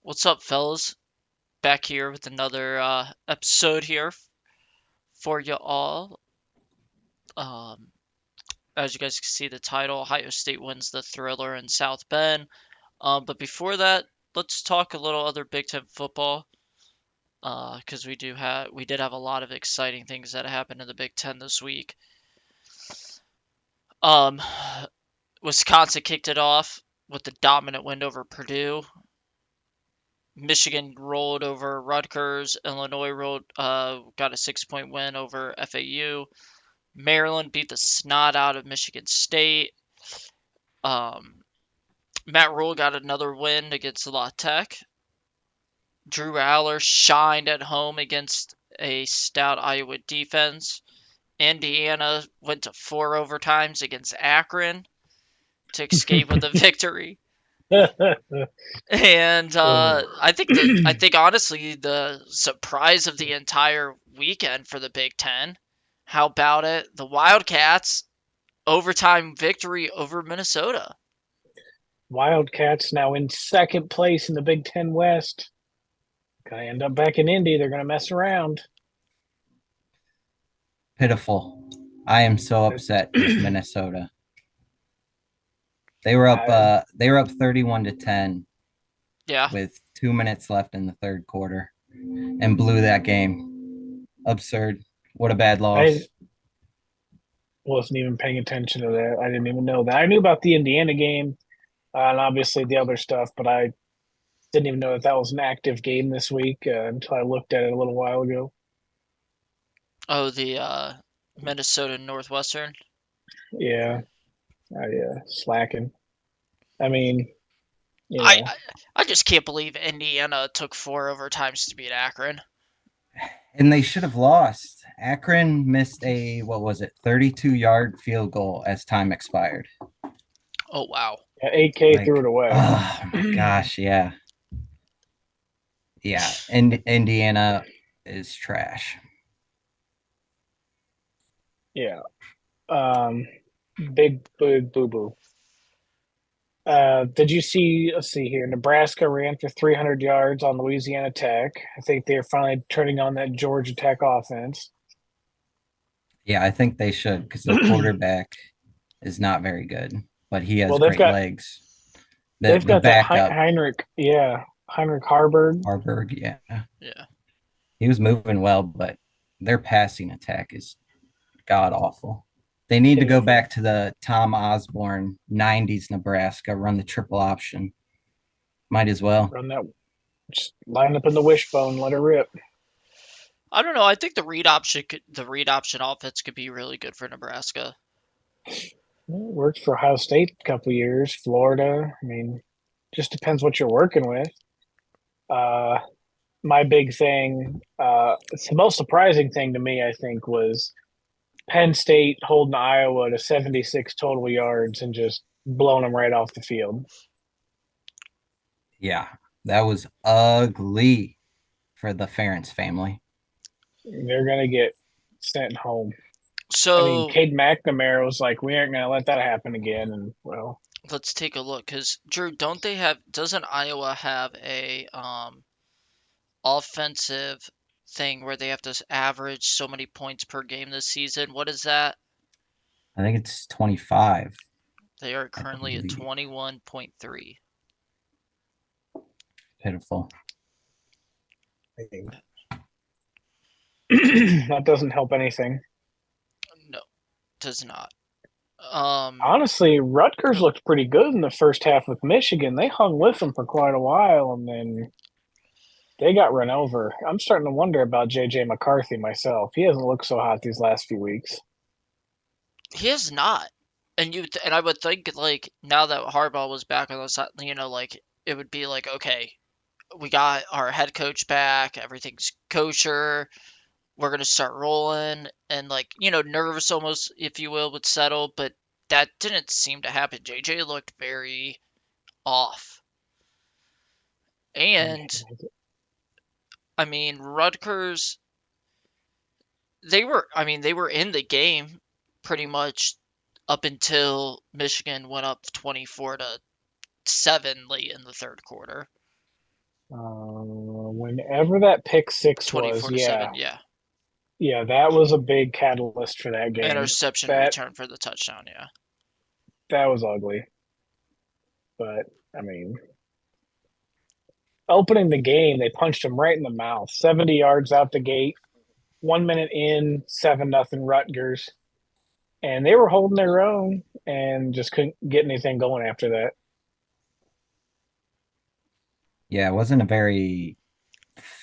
What's up, fellas? Back here with another episode here for you all. Um, as you guys can see, the title: Ohio State wins the Thriller in South Bend. But before that, let's talk a little other Big Ten football. Because we did have a lot of exciting things that happened in the Big Ten this week. Um, Wisconsin kicked it off with the dominant win over Purdue. Michigan rolled over Rutgers. Illinois got a 6 point win over FAU. Maryland beat the snot out of Michigan State. Um, Matt Rule got another win against La Tech. Drew Aller shined at home against a stout Iowa defense. Indiana went to 4 overtimes against Akron to escape with a victory. And I think honestly the surprise of the entire weekend for the Big Ten. How about it? The Wildcats overtime victory over Minnesota. Wildcats now in second place in the Big Ten West. Gonna end up back in Indy. They're gonna mess around. Pitiful. I am so upset with Minnesota. They were up 31-10 Yeah. with 2 minutes left in the third quarter and blew that game. Absurd. What a bad I loss. wasn't even paying attention to that. I didn't even know that. I knew about the Indiana game and obviously the other stuff, but I didn't even know that that was an active game this week until I looked at it a little while ago. Oh, the Minnesota Northwestern. Yeah, slacking. I mean, you I, know, I I just can't believe Indiana took 4 overtimes to beat Akron. And they should have lost. Akron missed a, what was it, 32-yard field goal as time expired. Oh wow. AK threw Like, it away. oh my gosh, yeah. Yeah. And Indiana is trash. Yeah. Um, big boo boo. Did you see? Let's see here. Nebraska ran for 300 yards on Louisiana Tech. I think they're finally turning on that Georgia Tech offense. Yeah, I think they should because their quarterback is not very good, but he has Well, great legs. The they've the got that backup, Heinrich, yeah, Heinrich Harburg. Harburg, yeah, Yeah. he was moving well, but their passing attack is god awful. They need to go Pitiful. back to the Tom Osborne '90s Nebraska, run the triple option. Might as well. Run that, just line up in the wishbone, let her rip. I don't know. I think the read option offense could be really good for Nebraska. Worked for Ohio State a couple years, Florida. I mean, just depends what you're working with. Uh, my big thing, it's the most surprising thing to me, I think, was Penn State holding Iowa to 76 total yards and just blowing them right off the field. Yeah, that was ugly for the Ferentz family. They're going to get sent home. I mean, So Cade McNamara was like, we aren't going to let that happen again. And, well, let's take a look, because Drew, don't they have? Doesn't Iowa have a offensive thing where they have to average so many points per game this season? What is that? I think it's 25, They are I currently at believe. 21.3. Pitiful. that doesn't help anything. No, does not. Um, Honestly, Rutgers looked pretty good in the first half with Michigan. They hung with them for quite a while, and then they got run over. I'm starting to wonder about JJ McCarthy myself. He hasn't looked so hot these last few weeks. he is not. And I would think, like, now that Harbaugh was back on the side, like, it would be like, okay, we got our head coach back, everything's kosher, we're gonna start rolling, and, like, nerves almost, if you will, would settle, but that didn't seem to happen. JJ looked very off. And I mean, Rutgers, they were in the game pretty much up until Michigan went up 24-7 late in the third quarter. Whenever that pick six was, 24 to yeah, 7. Yeah. yeah, that was a big catalyst for that game. Interception That return for the touchdown. Yeah. that was ugly, but I mean, opening the game, they punched him right in the mouth. 70 yards out the gate. 1 minute in, 7-0 Rutgers, and they were holding their own and just couldn't get anything going after that. Yeah, it wasn't a very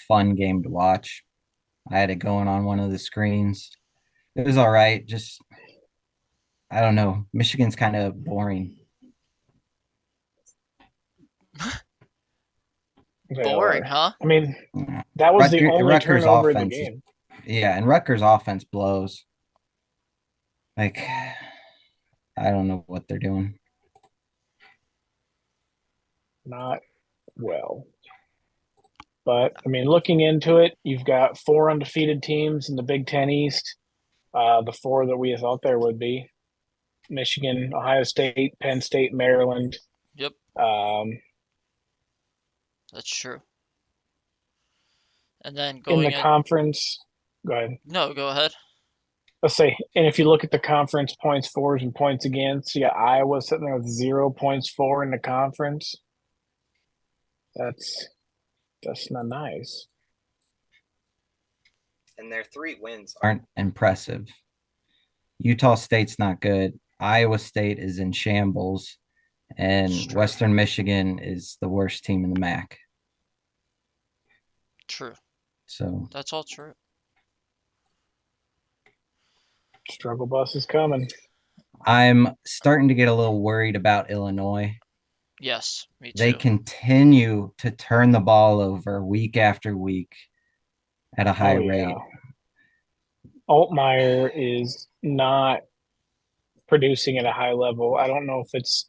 fun game to watch. I had it going on one of the screens. It was all right. Just I don't know. Michigan's kind of boring. They Boring, are. huh? I mean, that was the only Rutgers turnover of the offense is game. yeah, and Rutgers offense blows. Like I don't know what they're doing. Not well. But I mean, looking into it, you've got 4 undefeated teams in the Big Ten East. The four that we thought there would be: Michigan, Ohio State, Penn State, Maryland. Yep, Um, that's true. And then in going the in. conference, go ahead. No, go ahead. Let's say, and if you look at the conference points fors and points against, yeah, Iowa sitting there with 0 points for in the conference. That's not nice. And their 3 wins aren't impressive. Utah State's not good. Iowa State is in shambles, and Western Michigan is the worst team in the MAC. True. So That's all true. Struggle bus is coming. I'm starting to get a little worried about Illinois. Yes, me They too. continue to turn the ball over week after week at a high rate. Altmaier is not producing at a high level. I don't know if it's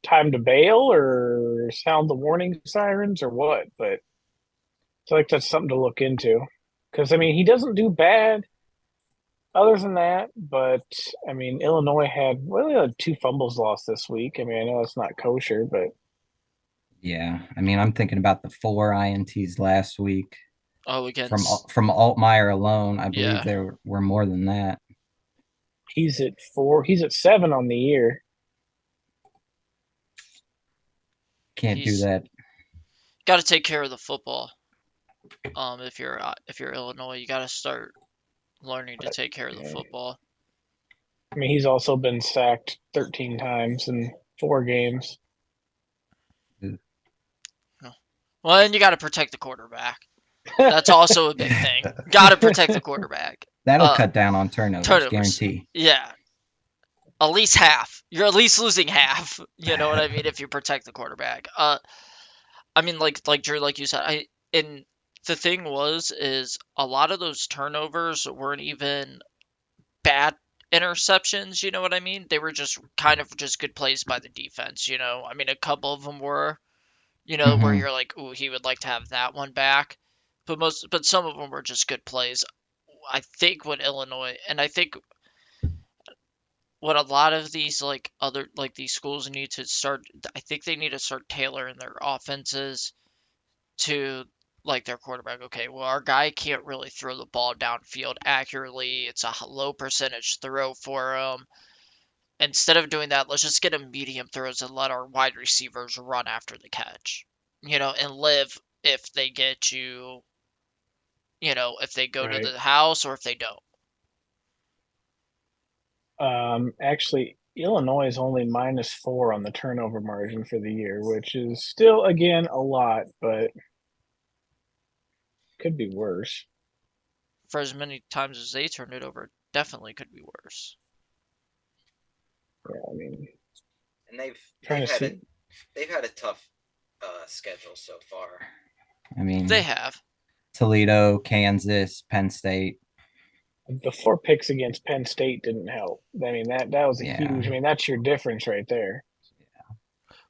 time to bail or sound the warning sirens or what, but I feel like that's something to look into. Because, I mean, he doesn't do bad other than that, but, I mean, Illinois had, well, they had 2 fumbles lost this week. I mean, I know it's not kosher, but. Yeah, I mean, I'm thinking about the 4 INTs last week Oh, against. from Altmaier alone. I believe Yeah. there were more than that. He's at 4. He's at 7 on the year. Can't do that. Got to take care of the football. If you're Illinois, you got to start learning to take care of the football. I mean, he's also been sacked 13 times in 4 games. Well, and you got to protect the quarterback. That's also a big thing. Got to protect the quarterback. That'll cut down on turnovers, guarantee. Yeah. At least half. You're at least losing half. You know what I mean? If you protect the quarterback. I mean, like Drew, like you said, and the thing is a lot of those turnovers weren't even bad interceptions. You know what I mean? They were just kind of just good plays by the defense. You know, I mean, a couple of them were, where you're like, ooh, he would like to have that one back. But some of them were just good plays. I think what Illinois, and I think what a lot of these these schools need to start, I think they need to start tailoring their offenses to like their quarterback. Okay, well, our guy can't really throw the ball downfield accurately. It's a low percentage throw for him. Instead of doing that, let's just get him medium throws and let our wide receivers run after the catch. And live if they get you, if they go to the house or if they don't. Actually, Illinois is only -4 on the turnover margin for the year, which is still, again, a lot, but could be worse. For as many times as they turned it over, definitely could be worse. Yeah, I mean, and they've had a tough schedule so far. I mean, they have Toledo, Kansas, Penn State. The 4 picks against Penn State didn't help. I mean, that was a huge. I mean, that's your difference right there. Yeah.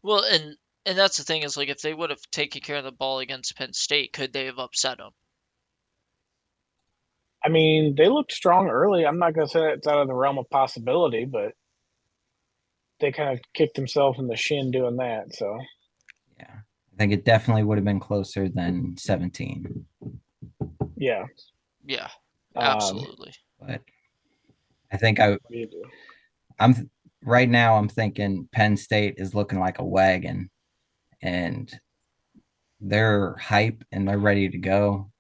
Well, and that's the thing is, like, if they would have taken care of the ball against Penn State, could they have upset them? I mean, they looked strong early. I'm not going to say it's out of the realm of possibility, but they kind of kicked themselves in the shin doing that. So, yeah, think it definitely would have been closer than 17. Yeah. Yeah, Um, absolutely. But I think I'm right now I'm thinking Penn State is looking like a wagon and they're hype and they're ready to go.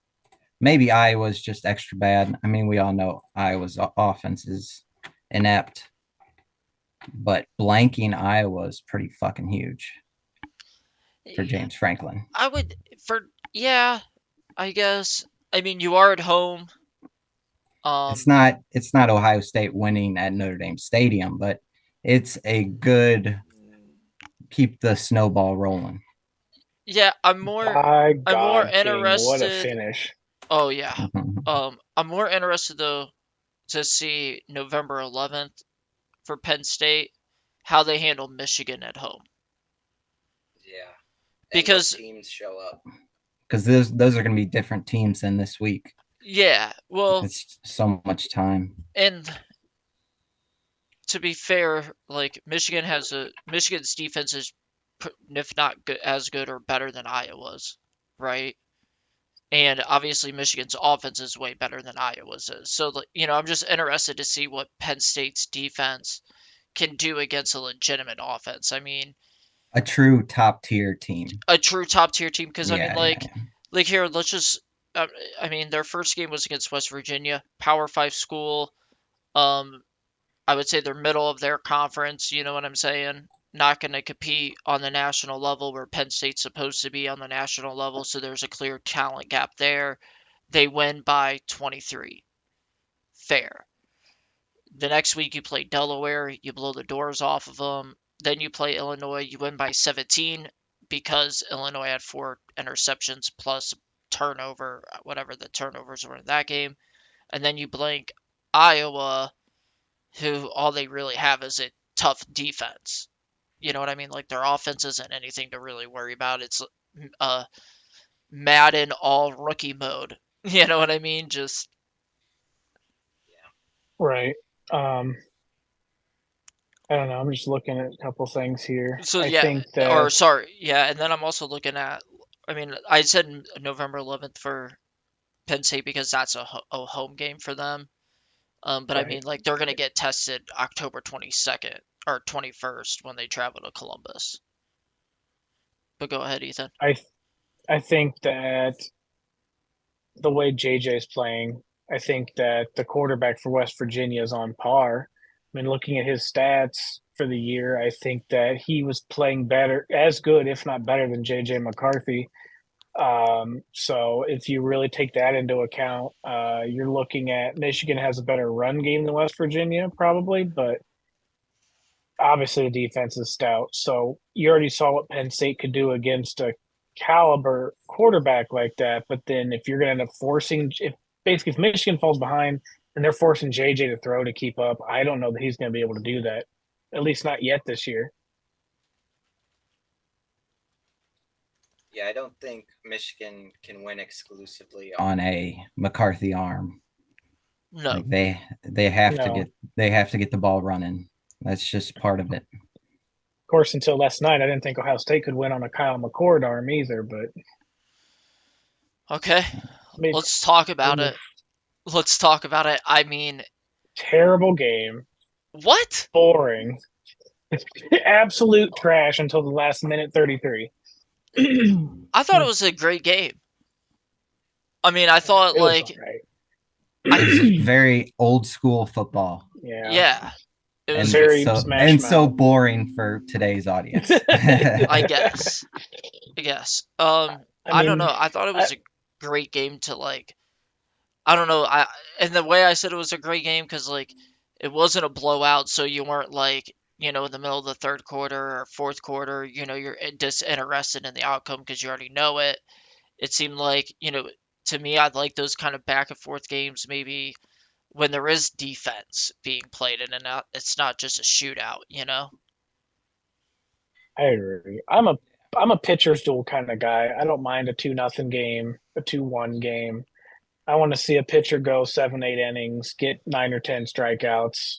Maybe Iowa's just extra bad. I mean, we all know Iowa's offense is inept, but blanking Iowa is pretty fucking huge for James Franklin. I would yeah, I guess. I mean, you are at home. It's not Ohio State winning at Notre Dame Stadium, but it's a good keep the snowball rolling. Yeah, I'm by more God, King, what a interested. finish. Oh yeah. Mhm. I'm more interested though to see November 11th for Penn State how they handle Michigan at home. Yeah. And Because what teams show up. Because those are going to be different teams than this week. yeah, well, It's so much time. and to be fair, like Michigan's defense is if not good, as good or better than Iowa's, right? And obviously Michigan's offense is way better than Iowa's is. So I'm just interested to see what Penn State's defense can do against a legitimate offense. I mean, A true top tier team. a true top tier team because I mean Yeah. like here let's just I mean their first game was against West Virginia, Power 5 school. Um I would say they're middle of their conference, you know what I'm saying? Not going to compete on the national level where Penn State's supposed to be on the national level, so there's a clear talent gap there. They win by 23. Fair. The next week you play Delaware, you blow the doors off of them. Then you play Illinois, you win by 17 because Illinois had 4 interceptions plus turnover, whatever the turnovers were in that game. And then you blank Iowa, who all they really have is a tough defense. You know what I mean? Like their offense isn't anything to really worry about. It's Madden all rookie mode. You know what I mean? Just Right. I don't know. I'm just looking at a couple things here. so I yeah, think or that sorry, yeah, and then I'm also looking at. I mean, I said November 11th for Penn State because that's a home game for them. But I right. mean, like they're gonna get tested October 22nd or 21st when they travel to Columbus. But go ahead, Ethan. I think that the way JJ's playing, I think that the quarterback for West Virginia is on par. I mean, looking at his stats for the year, I think that he was playing better, as good, if not better, than JJ McCarthy. So if you really take that into account, you're looking at Michigan has a better run game than West Virginia, probably, but obviously the defense is stout. So you already saw what Penn State could do against a caliber quarterback like that. But then if you're going to end up forcing, if Michigan falls behind and they're forcing JJ to throw to keep up, I don't know that he's going to be able to do that. At least not yet this year. Yeah, I don't think Michigan can win exclusively On a McCarthy arm. No. Like they have to get the ball running. That's just part of it. Of course, until last night, I didn't think Ohio State could win on a Kyle McCord arm either. But okay, let's talk about it. Let's talk about it. I mean, terrible game. What? Boring. Absolute trash until the last minute 33. I thought it was a great game. I mean, I thought like it's very old school football. Yeah. It was very so boring for today's audience. I guess. I don't know. I thought it was a great game to like. I don't know. And the way I said it was a great game because like it wasn't a blowout, so you weren't like in the middle of the third quarter or fourth quarter. You're disinterested in the outcome because you already know it. It seemed like to me, I'd like those kind of back and forth games maybe when there is defense being played and it's not just a shootout, I agree. I'm a pitcher's duel kind of guy. I don't mind a 2-0 game, a 2-1 game. I want to see a pitcher go 7-8 innings, get 9 or 10 strikeouts.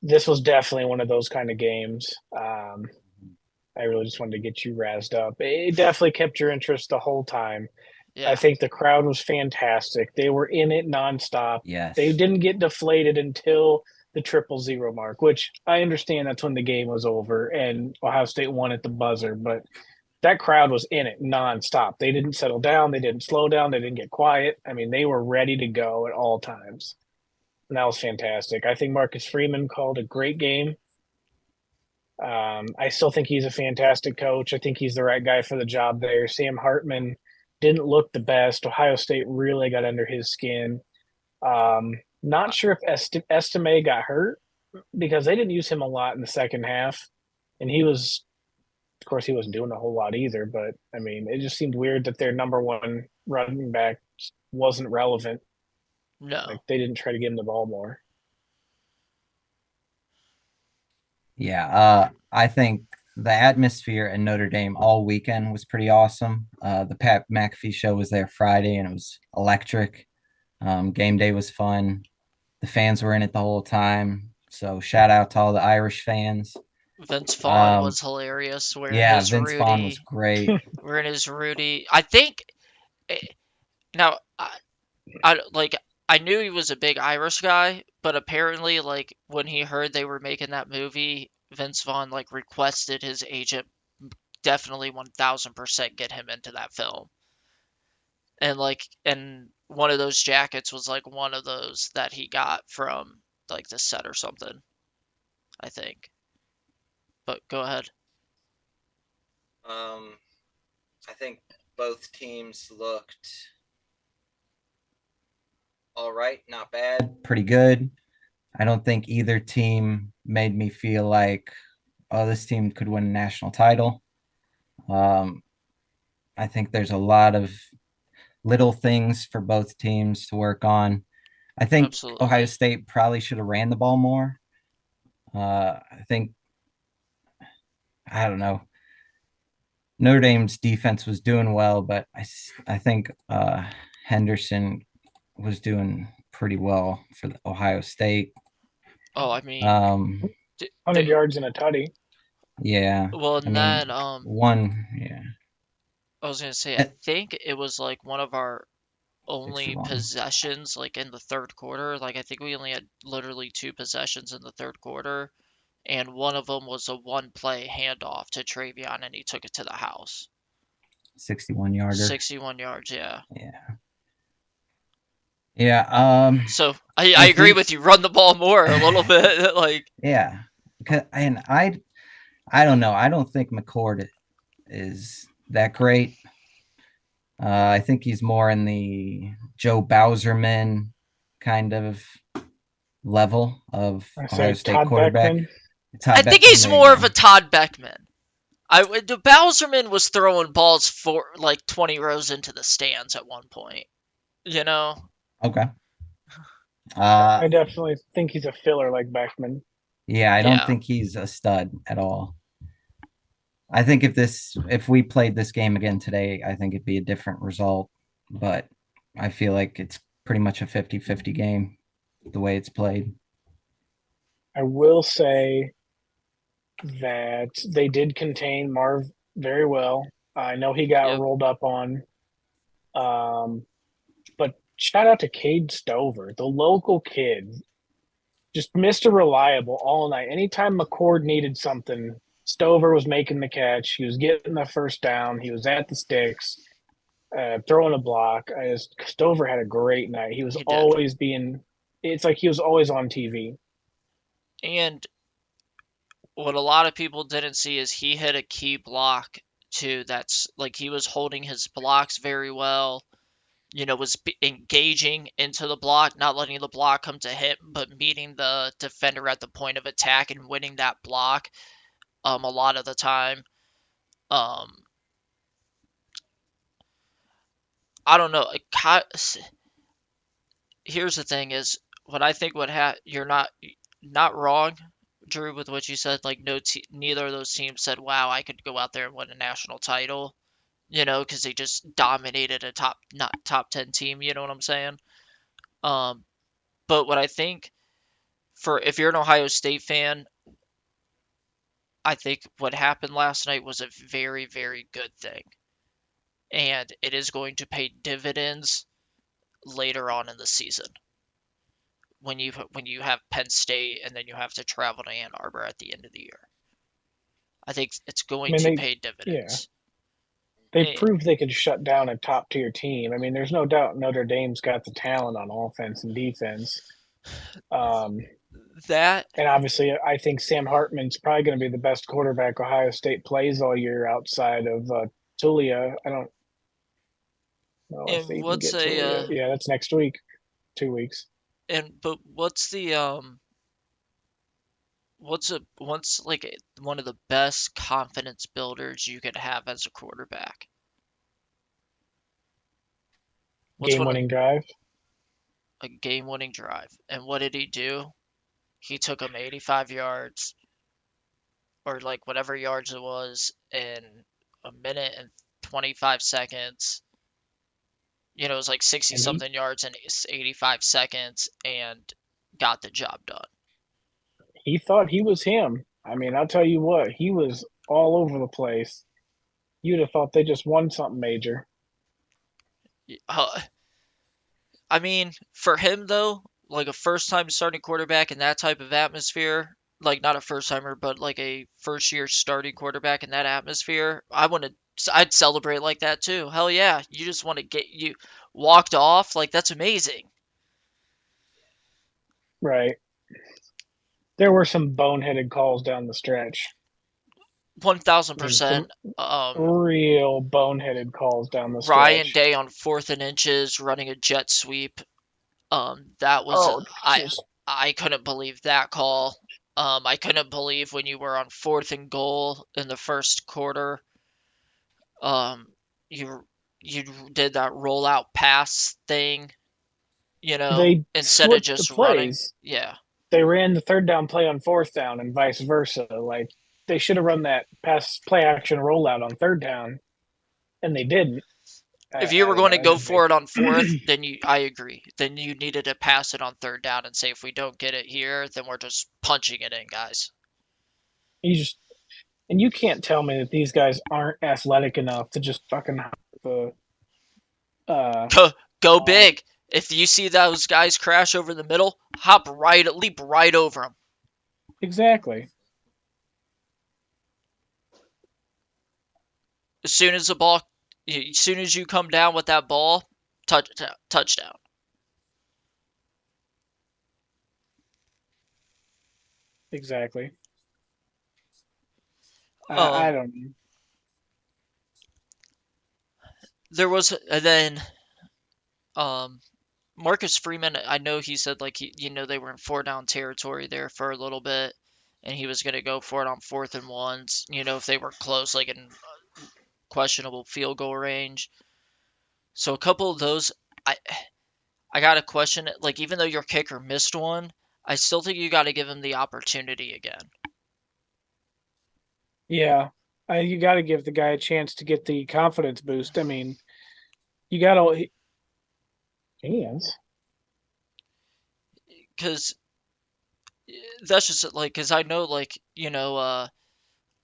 This was definitely one of those kind of games. I really just wanted to get you razzed up. It definitely kept your interest the whole time. I Yeah. think the crowd was fantastic. They were in it nonstop. They Yes. didn't get deflated until the 0-0 mark, which I understand that's when the game was over and Ohio State won at the buzzer, but that crowd was in it nonstop. They didn't settle down, they didn't slow down, they didn't get quiet. I mean, they were ready to go at all times. And that was fantastic. I think Marcus Freeman called a great game. I still think he's a fantastic coach. I think he's the right guy for the job there. Sam Hartman didn't look the best. Ohio State really got under his skin. Not sure if Estime got hurt because they didn't use him a lot in the second half. And he was, of course, he wasn't doing a whole lot either. But I mean, it just seemed weird that their number one running back wasn't relevant. No. Like they didn't try to give him the ball more. Yeah, I think the atmosphere in Notre Dame all weekend was pretty awesome. The Pat McAfee show was there Friday, and it was electric. Game day was fun. The fans were in it the whole time. So shout out to all the Irish fans. Vince Vaughn Um, was hilarious wearing yeah, his Vince Vaughn was Rudy. great. Wearing his Rudy. I think now I knew he was a big Irish guy, but apparently like when he heard they were making that movie, Vince Vaughn like requested his agent definitely 1000% get him into that film. And one of those jackets was like one of those that he got from like the set or something, I think. But go ahead. I think both teams looked all right, not bad. Pretty good. I don't think either team made me feel like, oh, this team could win a national title. Um, I think there's a lot of little things for both teams to work on. I think Ohio Absolutely. State probably should have ran the ball more. I think, I don't know. Notre Dame's defense was doing well, but I think Henderson was doing pretty well for the Ohio State. Oh, I mean, Um, 100 yards and a tutty. yeah, well, I in mean, that yeah, I was gonna say I think it was like one of our only 61. possessions like in the third quarter. Like I think we only had literally two possessions in the third quarter, and one of them was a one-play handoff to Travion, and he took it to the house. 61 yarder. 61 yards, yeah. Yeah. Yeah. So I agree with you. Run the ball more a little bit, like yeah. And I don't know. I don't think McCord is that great. I think he's more in the Joe Bowserman kind of level of I Ohio say State Todd quarterback. Beckman. I think he's There you more of go. a Todd Beckman. The Bowserman was throwing balls for like 20 rows into the stands at one point. You know? Okay. I definitely think he's a filler like Beckman. Yeah, I don't Yeah. think he's a stud at all. I think if we played this game again today, I think it'd be a different result. But I feel like it's pretty much a 50-50 game the way it's played. I will say that they did contain Marv very well. I know he got Yep. rolled up on. But shout out to Cade Stover, the local kid. Just Mr. Reliable all night. Anytime McCord needed something, Stover was making the catch. He was getting the first down. He was at the sticks, throwing a block. Stover had a great night. He was He did. always it's like he was always on TV. And what a lot of people didn't see is he hit a key block too. That's like he was holding his blocks very well. Was engaging into the block, not letting the block come to him, but meeting the defender at the point of attack and winning that block. A lot of the time. I don't know. Here's the thing: is what I think. You're not wrong, Drew, with what you said. Like neither of those teams said, "Wow, I could go out there and win a national title." Because they just dominated a not top 10 team. You know what I'm saying? But what I think if you're an Ohio State fan, I think what happened last night was a very, very good thing. And it is going to pay dividends later on in the season when you have Penn State and then you have to travel to Ann Arbor at the end of the year. I think it's I going mean, to they pay yeah, dividends. they Eh, proved they could shut down a top tier team. I mean, there's no doubt Notre Dame's got the talent on offense and defense. Um, that and obviously, I think Sam Hartman's probably going to be the best quarterback Ohio State plays all year outside of Tulia. I don't know if and they even what's get a Tulia. Yeah, that's next week, 2 weeks. but what's the what's like one of the best confidence builders you could have as a quarterback? What's Game one of winning drive. a game-winning drive? And what did he do? He took him 85 yards or like whatever yards it was in a minute and 25 seconds. You know, it was like 60 And he something yards in 85 seconds and got the job done. he thought he was him. I mean, I'll tell you what, he was all over the place. You'd have thought they just won something major. Uh, I mean, for him though, like a first time starting quarterback in that type of atmosphere, like not a first timer, but like a first year starting quarterback in that atmosphere, I'd celebrate like that too. Hell yeah. You just want to get you walked off. Like that's amazing. Right. There were some boneheaded calls down the stretch. I mean, some 1000%. real boneheaded calls down the Ryan stretch. Day on 4th and inches running a jet sweep. That was Oh, just I couldn't believe that call. I couldn't believe when you were on 4th and goal in the first quarter. Um, you you did that rollout pass thing, they instead of switched the just running. plays. Yeah. They ran the third down play on fourth down and vice versa. Like they should have run that pass play action rollout on third down, and they didn't. If you I were don't going know. to It go didn't for make it on 4th, then I agree. Then you needed to pass it on 3rd down and say if we don't get it here, then we're just punching it in, guys. you just and you can't tell me that these guys aren't athletic enough to just fucking hop the Go ball. big. If you see those guys crash over the middle, leap right over them. Exactly. As soon as you come down with that ball, touchdown. Exactly. I Um, don't know. there was and then Marcus Freeman. I know he said like they were in 4 down territory there for a little bit, and he was gonna go for it on 4th and ones. If they were close, like in questionable field goal range. So a couple of those, I I got to question it. Like, even though your kicker missed one, I still think you got to give him the opportunity again. Yeah. You got to give the guy a chance to get the confidence boost. I mean, you got to hands. Because that's just like, because I know, like,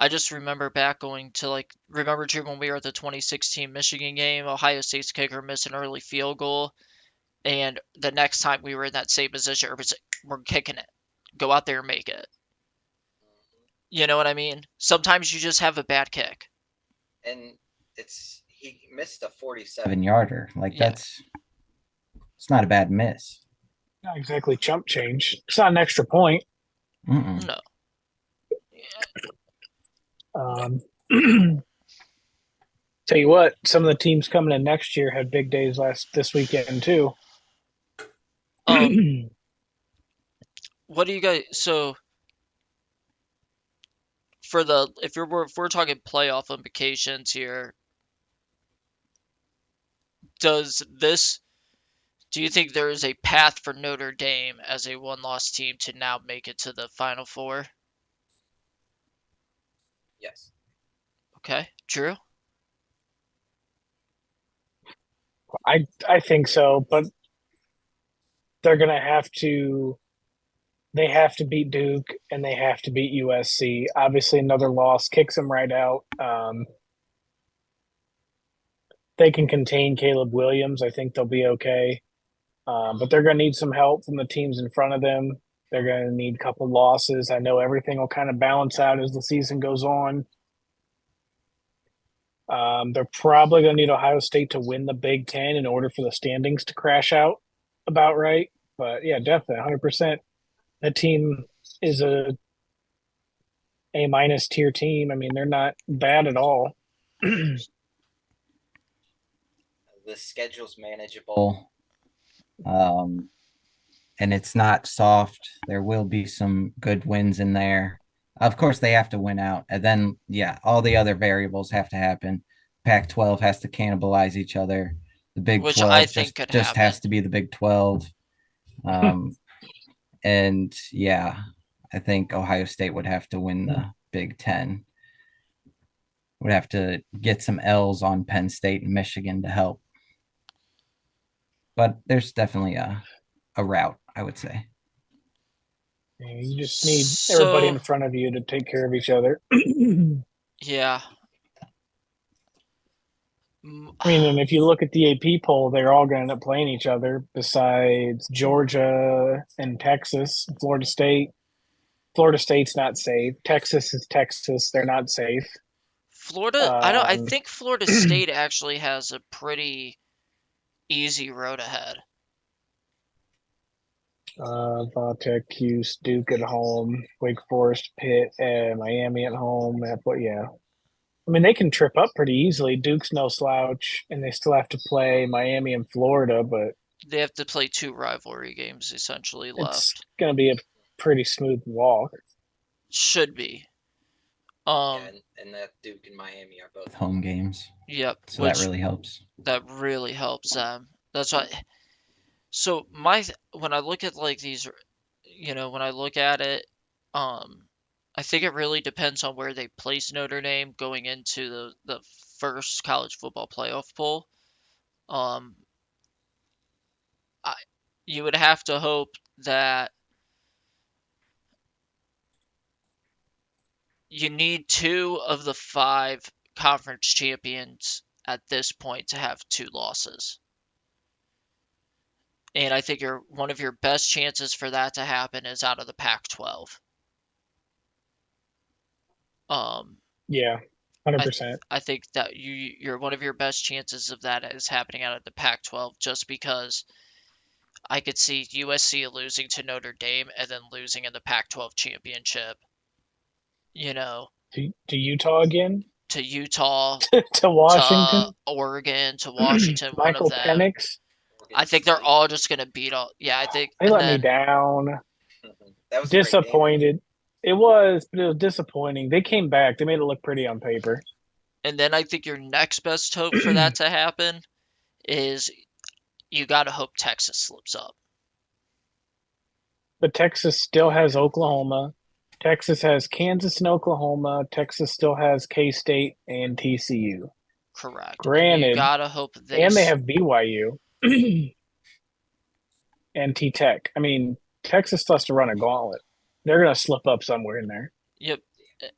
I just remember back going to, like, remember, Drew, when we were at the 2016 Michigan game, Ohio State's kicker missed an early field goal. And the next time we were in that same position, it was like, we're kicking it. Go out there and make it. You know what I mean? Sometimes you just have a bad kick. And he missed a 47 7-yarder. Like Yeah. it's not a bad miss. Not exactly chump change. It's not an extra point. Mm-mm. No. Tell you what, some of the teams coming in next year had big days this weekend too. What do you guys? So for the if we're talking playoff implications here, does this? Do you think there is a path for Notre Dame as a one-loss team to now make it to the Final Four? Yes. Okay, Drew. I think so, but they're gonna have to They have to beat Duke and they have to beat USC. Obviously, another loss kicks them right out. They can contain Caleb Williams. I think they'll be okay. But they're going to need some help from the teams in front of them. They're going to need a couple losses. I know everything will kind of balance out as the season goes on. They're probably going to need Ohio State to win the Big Ten in order for the standings to crash out about right. But yeah, definitely 100%. That team is a minus tier team. I mean, they're not bad at all. The schedule's manageable. And it's not soft. There will be some good wins in there. Of course, they have to win out. And then, yeah, all the other variables have to happen. Pac 12 has to cannibalize each other. The Big which 12 I think could just happen. has to be the Big 12. And yeah, I think Ohio State would have to win the Big 10. Would have to get some L's on Penn State and Michigan to help. But there's definitely a route, I would say. You just need everybody in front of you to take care of each other. Yeah. I mean, and if you look at the AP poll, they're all going to end up playing each other besides Georgia and Texas, Florida State. Florida State's not safe. Texas is Texas. They're not safe. Florida, I think Florida State actually has a pretty easy road ahead. Tech, Cuse, Duke at home, Wake Forest, Pitt, Miami at home. Yeah. I mean, they can trip up pretty easily. Duke's no slouch, and they still have to play Miami and Florida, but they have to play 2 rivalry games essentially left. It's going to be a pretty smooth walk. Should be. Yeah, and that Duke and Miami are both home games. Yep. So that really helps. That really helps them. That's why. So when I look at like these, when I look at it, I think it really depends on where they place Notre Dame going into the first college football playoff poll. You would have to hope that you need 2 of the 5 conference champions at this point to have 2 losses. And I think one of your best chances for that to happen is out of the Pac-12. Yeah, 100%. I think that you're one of your best chances of that is happening out of the Pac-12, just because I could see USC losing to Notre Dame and then losing in the Pac-12 championship. To Utah again? To Utah. To Washington? To Oregon. To Washington. Michael one of them. Penix? I think they're all just going to beat all. Yeah, I think. They let me down. That was disappointed. It was disappointing. They came back. They made it look pretty on paper. And then I think your next best hope for that to happen is you got to hope Texas slips up. But Texas still has Oklahoma. Texas has Kansas and Oklahoma. Texas still has K-State and TCU. Correct. Granted, and you gotta hope they have BYU and T-Tech. I mean, Texas still has to run a gauntlet. They're gonna slip up somewhere in there. Yep.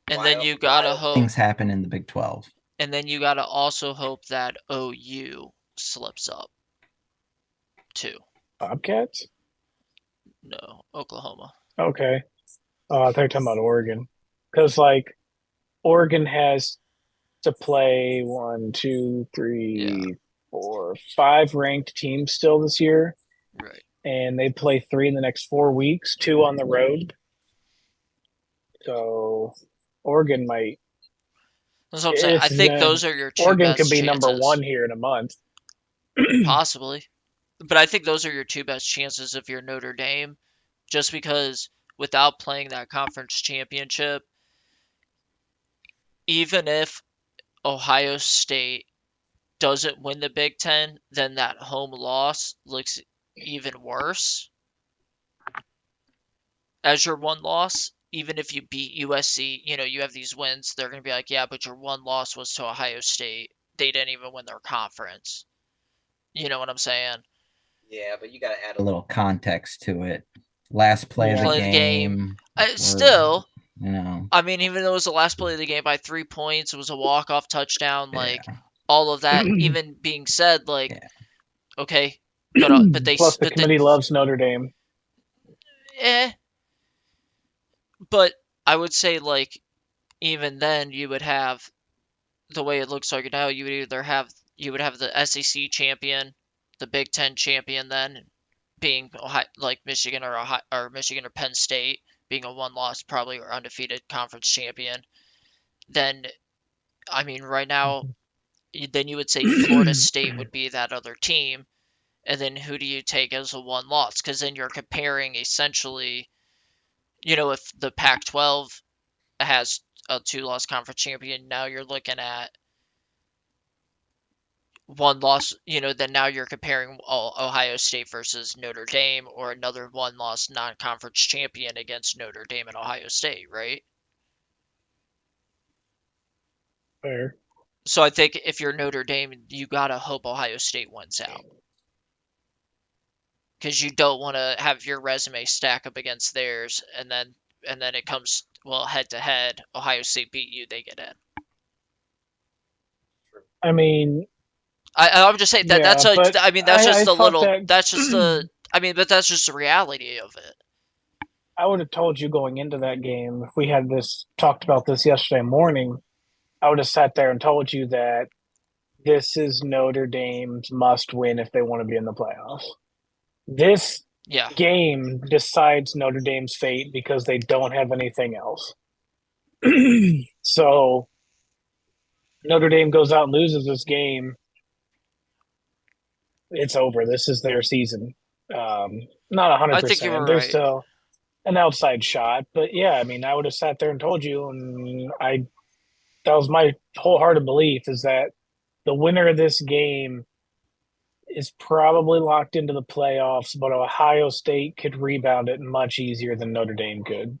And then you gotta hope things happen in the Big 12. And then you gotta also hope that OU slips up too. Bobcats? No, Oklahoma. Okay. I thought you were talking about Oregon. Because, Oregon has to play 1, 2, 3, 4, 5 ranked teams still this year. Right. And they play 3 in the next 4 weeks, 2 on the road. So, Oregon might. That's what I'm saying. I think those are your 2 Oregon best could be chances. number 1 here in a month. Possibly. But I think those are your 2 best chances if you're Notre Dame, just because without playing that conference championship, even if Ohio State doesn't win the Big Ten, then that home loss looks even worse as your 1 loss. Even if you beat USC, you have these wins, they're going to be like, yeah, but your 1 loss was to Ohio State. They didn't even win their conference. You know what I'm saying? Yeah, but you got to add a little context to it. last play of Yeah. the Play of the game. game. Still, You know, I mean, even though it was the last play of the game by 3 points, it was a walk-off touchdown, like, yeah, all of that even being said, like, yeah. okay, but they, Plus, the but committee loves Notre Dame. but I would say, like, even then, you would have, the way it looks like now, you would have the SEC champion, the Big Ten champion, then being like Michigan or Michigan or Penn State being a one-loss probably or undefeated conference champion. Then, I mean, right now, then you would say Florida State would be that other team, and then who do you take as a one-loss? Because then you're comparing essentially, if the Pac-12 has a two-loss conference champion, now you're looking at one loss, then now you're comparing Ohio State versus Notre Dame or another one loss non-conference champion against Notre Dame and Ohio State, right? Fair. So I think if you're Notre Dame, you gotta hope Ohio State wins out. Because you don't want to have your resume stack up against theirs, and then it comes, well, head to head. Ohio State beat you, they get in. I mean, I'm just saying that yeah, that's but I mean that's I just a thought little that that's just the I mean but that's just the reality of it. I would have told you going into that game if we had talked about this yesterday morning. I would have sat there and told you that this is Notre Dame's must win if they want to be in the playoffs. This Yeah. game decides Notre Dame's fate because they don't have anything else. So Notre Dame goes out and loses this game. It's over. This is their season. Not 100%. I think you were There's right. still an outside shot, but yeah, I mean, I would have sat there and told you, and that was my wholehearted belief is that the winner of this game is probably locked into the playoffs, but Ohio State could rebound it much easier than Notre Dame could.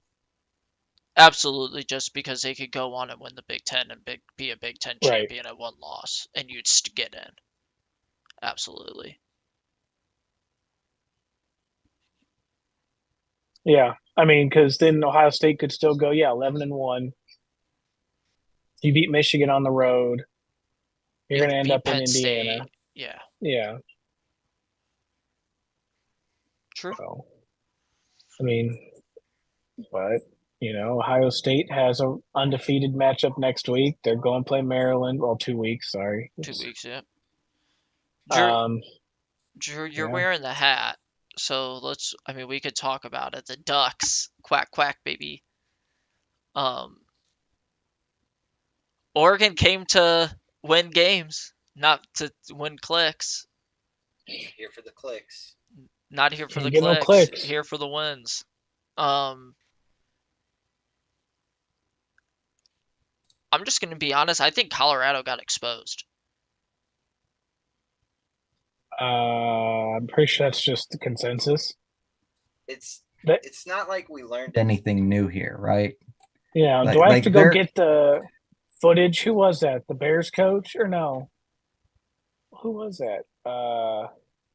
Absolutely, just because they could go on and win the Big Ten and be a Big Ten champion at one loss, and you'd get in. Absolutely. Yeah, I mean, because then Ohio State could still go, 11-1. You beat Michigan on the road. You're going to end up in Indiana. State. Yeah. Yeah. True. So, I mean, but Ohio State has an undefeated matchup next week. They're going to play Maryland. Well, 2 weeks. Sorry, 2 weeks. Yeah. Drew, you're wearing the hat, so we could talk about it. The Ducks, quack quack, baby. Oregon came to win games, not to win clicks. Here for the clicks. Not here for the Get clicks. no clicks. Here for the wins. I'm just going to be honest. I think Colorado got exposed. I'm pretty sure that's just the consensus. It's That- it's not like we learned anything new here, right? Yeah. Like- Do I have like to go they're- get the footage? Who was that? The Bears coach or no? Who was that?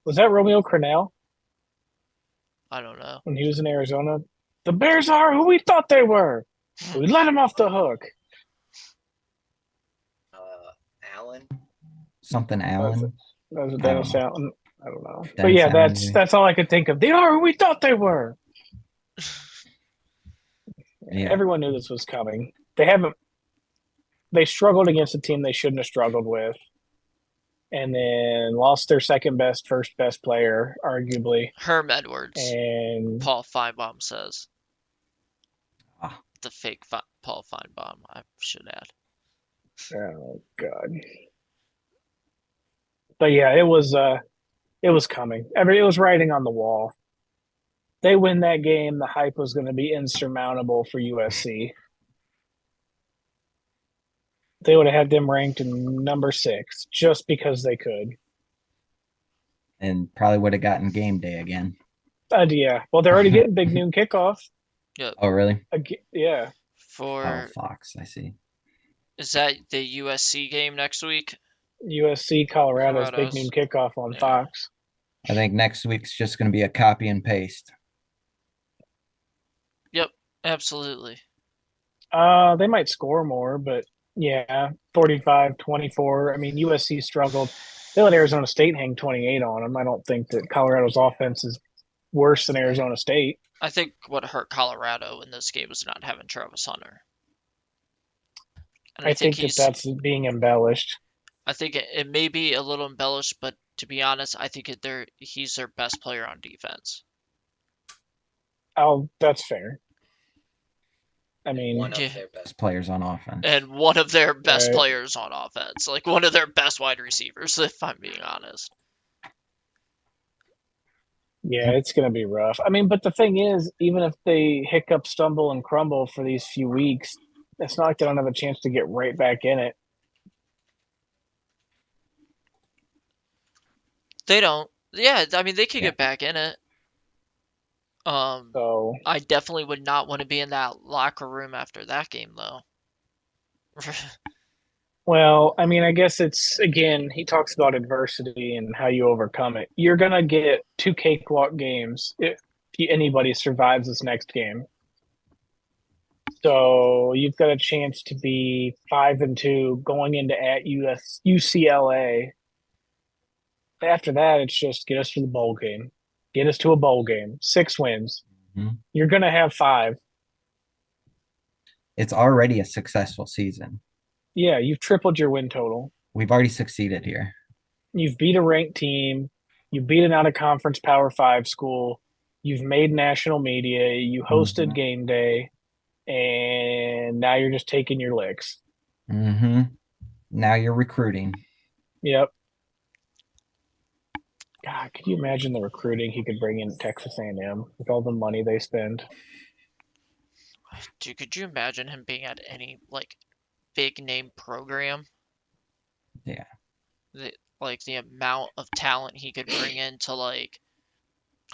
Was that Romeo Crennel I don't know. when he was in Arizona? The Bears are who we thought they were. We let him off the hook. Allen. Something Allen. That was I Dennis don't Allen. I don't know. But Dennis yeah, Allen, that's maybe. that's all I could think of. They are who we thought they were. Yeah. Everyone knew this was coming. They struggled against a team they shouldn't have struggled with. And then lost their first best player, arguably. Herm Edwards. And Paul Feinbaum says. Ah. The fake Paul Feinbaum, I should add. oh god. But yeah, it was coming. It was writing on the wall. They win that game, the hype was going to be insurmountable for USC. They would have had them ranked in number 6 just because they could. And probably would have gotten game day again. Yeah. Well, they're already getting big noon kickoff. Oh, really? Yeah. Oh, Fox, I see. Is that the USC game next week? USC Colorado's big noon kickoff on Fox. I think next week's just going to be a copy and paste. Absolutely. They might score more, but yeah, 45-24. I mean, USC struggled. They let Arizona State hang 28 on them. I don't think that Colorado's offense is worse than Arizona State. I think what hurt Colorado in this game was not having Travis Hunter. And I think that that's being embellished. I think it may be a little embellished, but to be honest, I think he's their best player on defense. Oh, that's fair. I mean, one of their best players on offense. And one of their best players on offense. Like one of their best wide receivers, if I'm being honest. Yeah, it's going to be rough. I mean, but the thing is, even if they hiccup, stumble, and crumble for these few weeks, it's not like they don't have a chance to get right back in it. They don't. Yeah, I mean, they could get back in it. So I definitely would not want to be in that locker room after that game, though. Well, I mean, I guess it's, again, he talks about adversity and how you overcome it. You're going to get 2 cakewalk games if anybody survives this next game. So you've got a chance to be 5-2 going into at UCLA. After that, it's just get us to the bowl game. Get us to a bowl game. 6 wins. Mm-hmm. You're going to have 5. It's already a successful season. Yeah, you've tripled your win total. We've already succeeded here. You've beat a ranked team. You beat an out-of-conference Power 5 school. You've made national media. You hosted game day. And now you're just taking your licks. Mm-hmm. Now you're recruiting. Yep. God, could you imagine the recruiting he could bring in Texas A&M with all the money they spend? Dude, could you imagine him being at any, like, big name program? Yeah. The amount of talent he could bring into, like,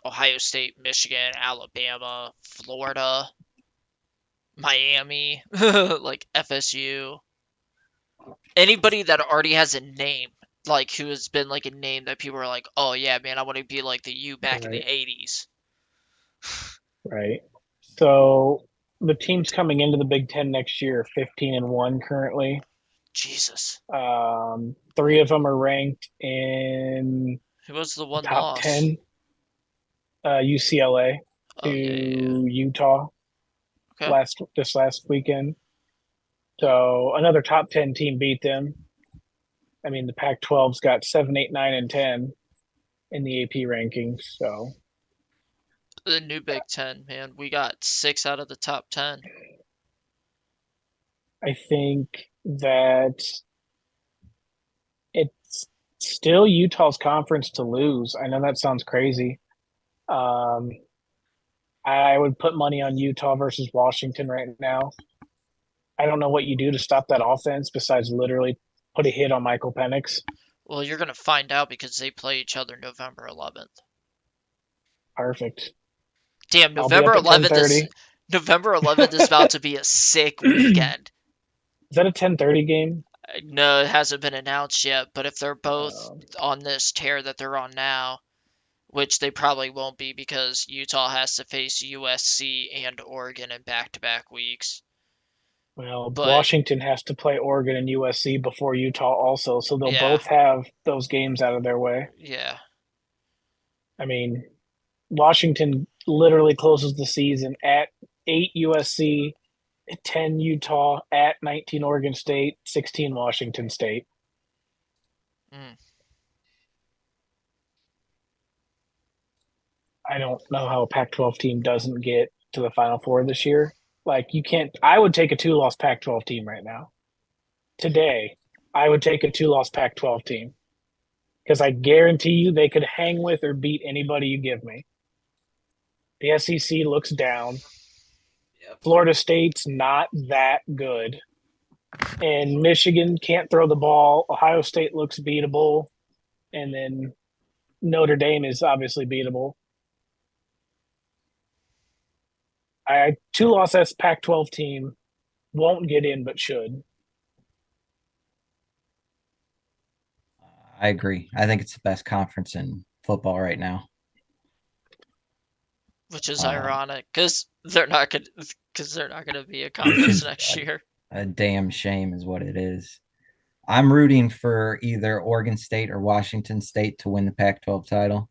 Ohio State, Michigan, Alabama, Florida, Miami, like FSU. Anybody that already has a name, like, who has been, like, a name that people are like, oh, yeah, man, I want to be like the U back in the 80s. Right. So the teams coming into the Big Ten next year are 15-1 currently. Jesus. 3 of them are ranked in Who was the one top loss? 10. UCLA to Utah this last weekend. So another top 10 team beat them. I mean, the Pac-12's got 7, 8, 9, and 10 in the AP rankings. So the new Big Ten, man, we got 6 out of the top 10. I think that it's still Utah's conference to lose. I know that sounds crazy. I would put money on Utah versus Washington right now. I don't know what you do to stop that offense besides literally put a hit on Michael Penix. Well, you're going to find out because they play each other November 11th. Perfect. Damn, November 11th is about to be a sick weekend. Is that a 10:30 game? No, it hasn't been announced yet, but if they're both on this tear that they're on now, which they probably won't be because Utah has to face USC and Oregon in back-to-back weeks. Well, Washington has to play Oregon and USC before Utah also, so they'll both have those games out of their way. Yeah. I mean, Washington literally closes the season at 8 USC, 10 Utah, at 19 Oregon State, 16 Washington State. I don't know how a Pac-12 team doesn't get to the Final Four this year. Like, you can't – I would take a 2-loss Pac-12 team right now. Today, I would take a 2-loss Pac-12 team because I guarantee you they could hang with or beat anybody you give me. The SEC looks down. Florida State's not that good. And Michigan can't throw the ball. Ohio State looks beatable. And then Notre Dame is obviously beatable. 2-loss Pac-12 team won't get in but should. I agree. I think it's the best conference in football right now. Which is ironic because they're not going to because they're not going to be a conference next year. A damn shame is what it is. I'm rooting for either Oregon State or Washington State to win the Pac-12 title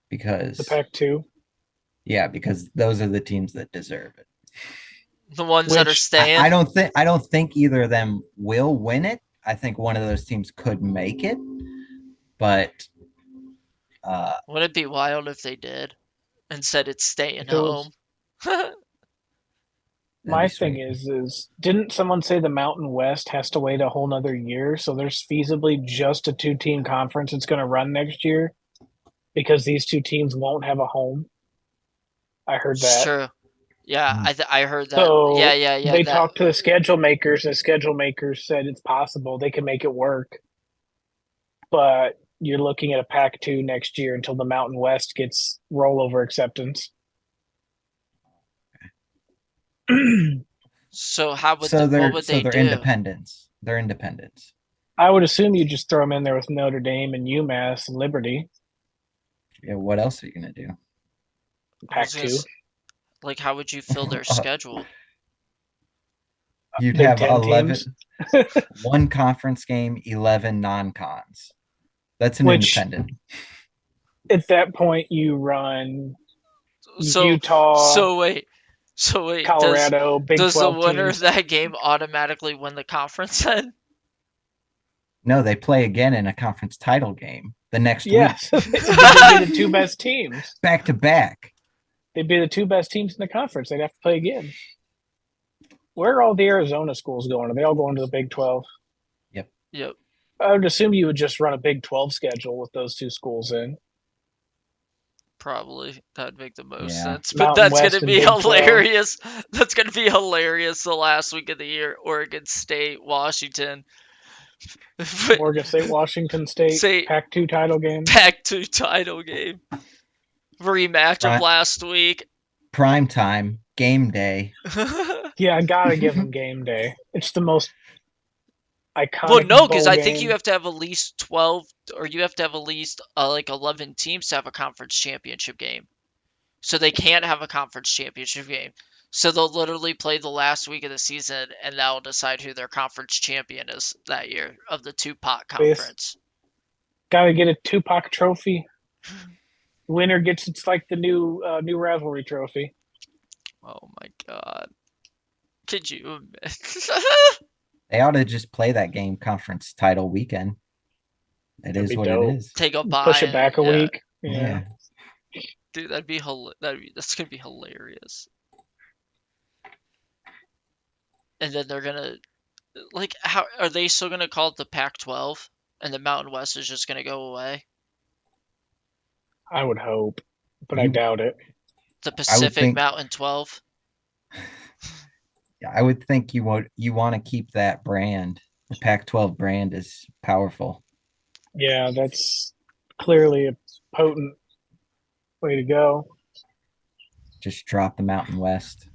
because The Pac-2. yeah, because those are the teams that deserve it. The ones that are Which staying. I don't think either of them will win it. I think one of those teams could make it, but Wouldn't it be wild if they did? Instead, it's staying Those- home. My that'd be thing sweet. is, didn't someone say the Mountain West has to wait a whole nother year? So there's feasibly just a 2-team conference that's going to run next year because these two teams won't have a home. I heard It's that. true. Yeah, Mhm. I heard that. So Yeah. they that, talked to the schedule makers, and the schedule makers said it's possible they can make it work. But you're looking at a Pac-2 next year until the Mountain West gets rollover acceptance. So how would So what would they they're do? independents. They're independents. I would assume you just throw them in there with Notre Dame and UMass and Liberty. Yeah, what else are you gonna do? I was gonna Pac-2. s- Like, how would you fill their schedule? You'd Big have Ten 11 teams. one conference game, 11 non-cons. That's an Which- independent. At that point, you run So Utah, so wait. Does Colorado, Big the 12 winner teams. of that game automatically win the conference then? No, they play again in a conference title game the next Yes, week, they'd be the two best teams. back to back. They'd be the two best teams in the conference. They'd have to play again. Where are all the Arizona schools going? Are they all going to the Big 12? Yep. I would assume you would just run a Big 12 schedule with those two schools in. Probably that'd make the most Yeah. sense. But Mountain that's West gonna and be Big 12. hilarious. That's gonna be hilarious. The last week of the year, Oregon State, Washington, Oregon State, Washington State, Say- Pac-2 title game. Pac-2 title game, rematch of Right. last week. Prime time, game day. Yeah, I gotta give them game day. It's the most iconic. Well, no, because bowl I think game. you have to have at least 12, or you have to have at least like 11 teams to have a conference championship game. So they can't have a conference championship game. So they'll literally play the last week of the season, and that'll decide who their conference champion is that year of the two-pot conference. Gotta get a Tupac trophy. Winner gets it's like the new rivalry trophy. Oh my god. Could you? They ought to just play that game conference title weekend. It That'd is be what dope. it is. Take a bye. Push it back a yeah. week. Yeah. Dude, that's gonna be hilarious. And then they're gonna how are they still gonna call it the Pac-12 and the Mountain West is just gonna go away? I would hope, but I You- doubt it. The Pacific think- Mountain 12? Yeah, I would think you want to keep that brand. The Pac-12 brand is powerful. Yeah, that's clearly a potent way to go. Just drop the Mountain West.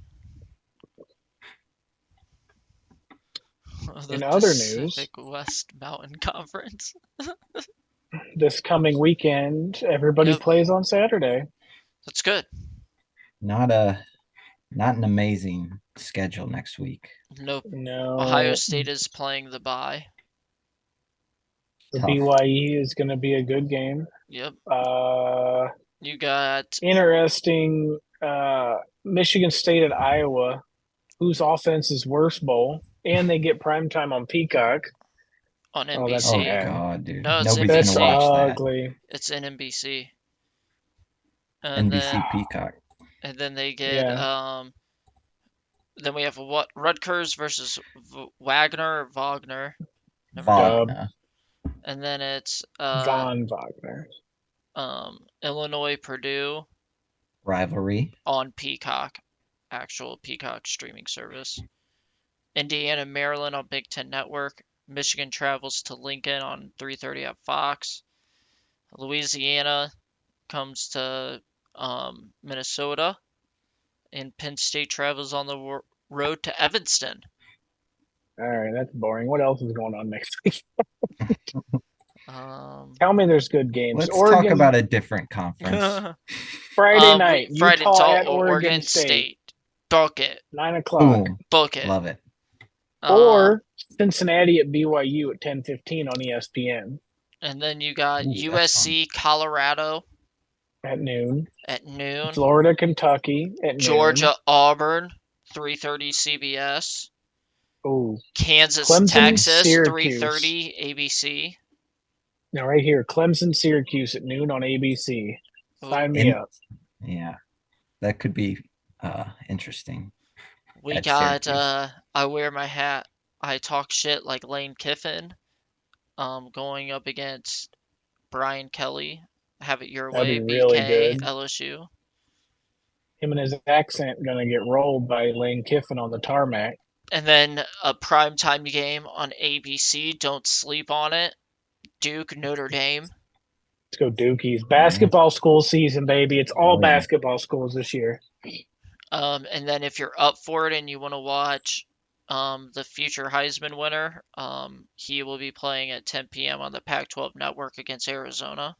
The In other Pacific West Mountain Conference. This coming weekend, everybody Yep. plays on Saturday. That's good. Not an amazing schedule next week. Nope. No, Ohio State is playing the bye. the Tough. BYE is going to be a good game. Yep. You got interesting. Michigan State at Iowa, whose offense is worse bowl, and they get primetime on Peacock. on Oh, that's NBC. Oh bad. God, dude. No, it's Nobody's That's gonna watch ugly. It's in NBC. that. And NBC then Peacock. and then they get Yeah. then we have what Rutgers versus Wagner. Never mind. Vaughn. And then it's Von Wagner. Illinois Purdue Rivalry. on Peacock, actual Peacock streaming service. Indiana Maryland on Big Ten Network. Michigan travels to Lincoln on 3:30 at Fox. Louisiana comes to Minnesota, and Penn State travels on the road to Evanston. All right, that's boring. What else is going on next week? Um, Tell me there's good games. Let's Oregon, talk about a different conference. Friday night. Friday, Utah it's all at Oregon State. Book it. 9 o'clock. Boom. Book it. Love it. Or Cincinnati at BYU at 10:15 on ESPN and then you got Ooh, that's USC, Colorado at noon. at noon. Florida, Kentucky at Georgia, noon. Auburn, 3:30 CBS. Oh, Kansas, Clemson, Texas, Syracuse. 3:30 ABC. Now right here, Clemson, Syracuse at noon on ABC. Sign me up. Yeah, that could be interesting. We At got Syracuse. I wear my hat. I talk shit like Lane Kiffin. Going up against Brian Kelly. Have it your That'd way, be really BK, good. LSU. Him and his accent gonna get rolled by Lane Kiffin on the tarmac. And then a primetime game on ABC. Don't sleep on it. Duke, Notre Dame. Let's go Dukies. Basketball school season, baby. It's all yeah. basketball schools this year. And then if you're up for it and you want to watch the future Heisman winner, he will be playing at 10 p.m. on the Pac-12 network against Arizona.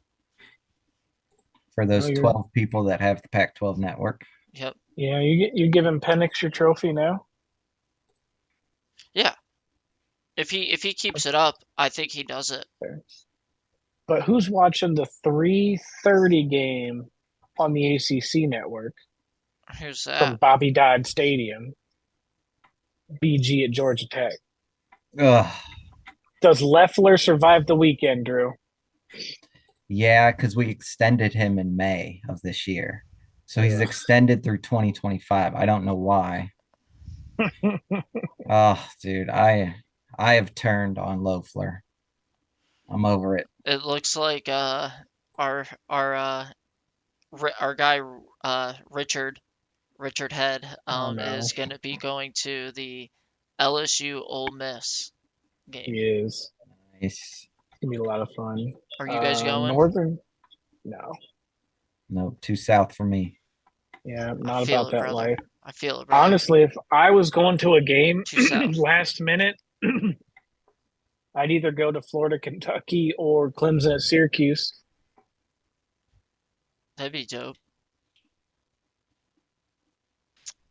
For those Oh, you're- 12 people that have the Pac-12 network. Yep. Yeah, you giving Penix your trophy now? Yeah. If he keeps it up, I think he does it. But who's watching the 3:30 game on the ACC network Who's from that? Bobby Dodd Stadium? BG at Georgia Tech. Ugh. Does Leffler survive the weekend, Drew? Yeah, because we extended him in May of this year. So he's Ugh. extended through 2025. I don't know why. Oh, dude, I have turned on Loeffler. I'm over it. It looks like our guy Richard Head Oh, no. is going to be going to the LSU Ole Miss He game. is. Nice. It's gonna be a lot of fun. Are you guys going? Northern? No. No, too south for me. Yeah, I not feel about it, that brother. life. I feel it, brother. Honestly, if I was going to a game Too south. last minute, I'd either go to Florida, Kentucky, or Clemson at Syracuse. That'd be dope.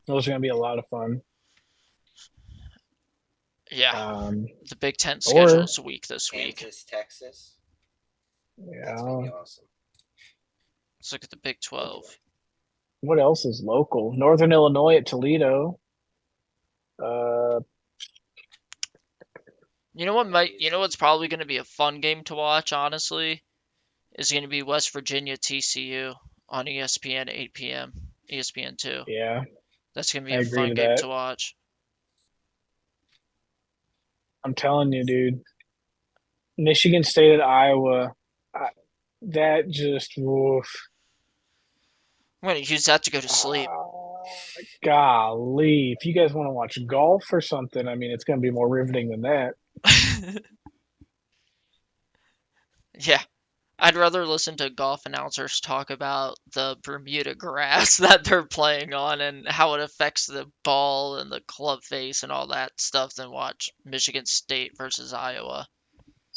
Those are going to be a lot of fun. Yeah. The Big Ten or- schedule is weak this week. Kansas, Texas. That's Yeah. gonna be awesome. Let's look at the Big 12. What else is local? Northern Illinois at Toledo. You know what's probably going to be a fun game to watch, honestly, is going to be West Virginia TCU on ESPN 8 p.m. ESPN 2. Yeah, That's going to be I a agree fun to game that. to watch. I'm telling you, dude. Michigan State at Iowa. That just woof. I'm going to use that to go to sleep. Golly, if you guys want to watch golf or something, I mean, it's going to be more riveting than that. Yeah. I'd rather listen to golf announcers talk about the Bermuda grass that they're playing on and how it affects the ball and the club face and all that stuff than watch Michigan State versus Iowa.